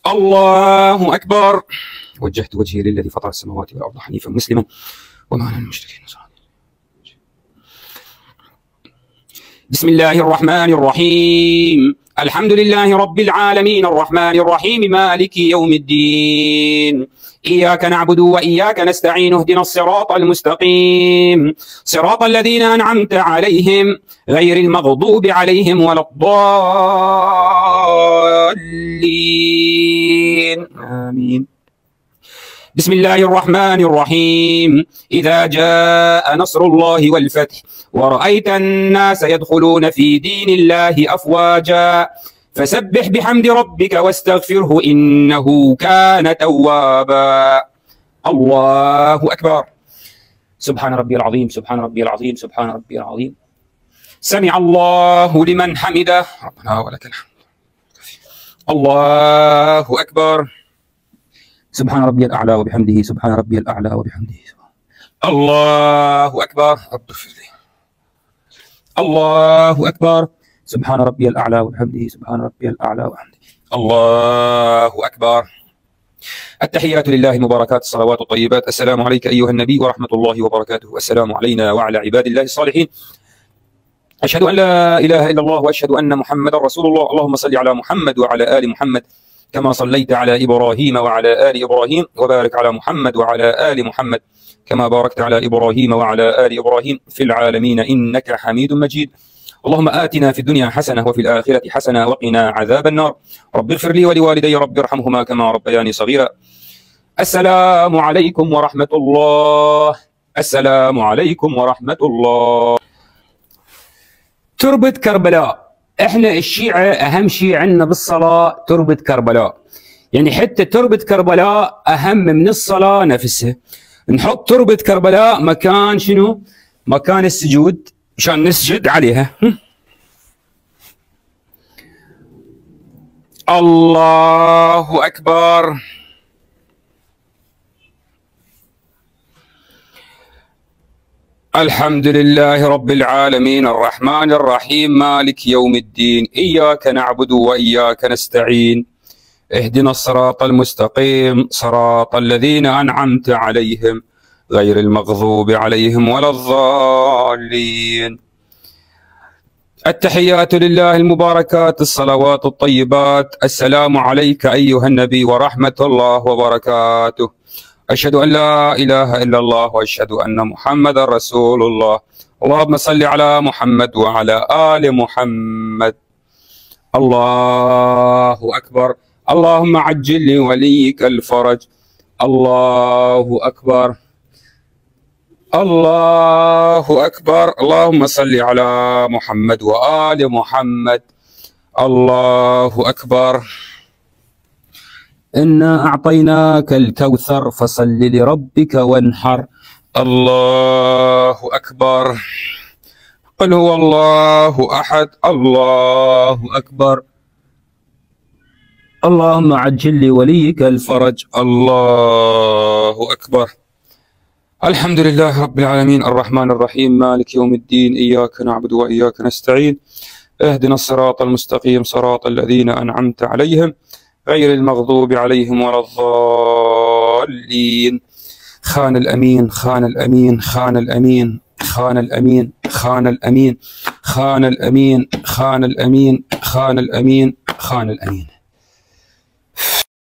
الله أكبر. وجهت وجهي للذي فطر السماوات والأرض حنيفا مسلما وما أنا من المشركين. بسم الله الرحمن الرحيم. الحمد لله رب العالمين الرحمن الرحيم مالك يوم الدين. إياك نعبد وإياك نستعين اهدنا الصراط المستقيم صراط الذين أنعمت عليهم غير المغضوب عليهم ولا الضالين آمين. بسم الله الرحمن الرحيم. إذا جاء نصر الله والفتح ورأيت الناس يدخلون في دين الله أفواجا فسبح بحمد ربك واستغفره إنه كان توابا. الله أكبر. سبحان ربي العظيم سبحان ربي العظيم سبحان ربي العظيم. سمع الله لمن حمده ربنا ولك الحمد. الله أكبر. سبحان ربي الأعلى وبحمده سبحان ربي الأعلى وبحمده. الله أكبر. رب اغفر لي. الله أكبر. سبحان ربي الأعلى وبحمده سبحان ربي الأعلى وبحمده. الله أكبر. التحيات لله المباركات الصلوات الطيبات. السلام عليك أيها النبي ورحمة الله وبركاته. السلام علينا وعلى عباد الله الصالحين. أشهد أن لا إله إلا الله وأشهد أن محمدا رسول الله. اللهم صل على محمد وعلى آل محمد كما صليت على إبراهيم وعلى آل إبراهيم وبارك على محمد وعلى آل محمد كما باركت على إبراهيم وعلى آل إبراهيم في العالمين إنك حميد مجيد. اللهم آتنا في الدنيا حسنة وفي الآخرة حسنة وقنا عذاب النار. رب اغفر لي ولوالدي رب ارحمهما كما ربياني صغيرا. السلام عليكم ورحمة الله. السلام عليكم ورحمة الله. تربة كربلاء. احنا الشيعة اهم شيء عندنا بالصلاة تربة كربلاء، يعني حتى تربة كربلاء اهم من الصلاة نفسها. نحط تربة كربلاء مكان شنو؟ مكان السجود عشان نسجد عليها. الله أكبر. الحمد لله رب العالمين الرحمن الرحيم مالك يوم الدين. إياك نعبد وإياك نستعين اهدنا الصراط المستقيم صراط الذين أنعمت عليهم غير المغضوب عليهم ولا الضالين. التحيات لله المباركات الصلوات الطيبات. السلام عليك أيها النبي ورحمة الله وبركاته. أشهد أن لا إله إلا الله وأشهد أن محمدا رسول الله. اللهم صل على محمد وعلى آل محمد. الله أكبر. اللهم عجل لوليك الفرج. الله أكبر. الله أكبر. اللهم صل على محمد وآل محمد. الله أكبر. إنا أعطيناك الكوثر فصل لربك وانحر. الله أكبر. قل هو الله أحد. الله أكبر. اللهم عجل لوليك الفرج. الله أكبر. الحمد لله رب العالمين الرحمن الرحيم مالك يوم الدين. إياك نعبد وإياك نستعين اهدنا الصراط المستقيم صراط الذين أنعمت عليهم غير المغضوب عليهم ولا الضالين. خان الأمين خان الأمين خان الأمين خان الأمين خان الأمين خان الأمين خان الأمين خان الأمين خان الأمين.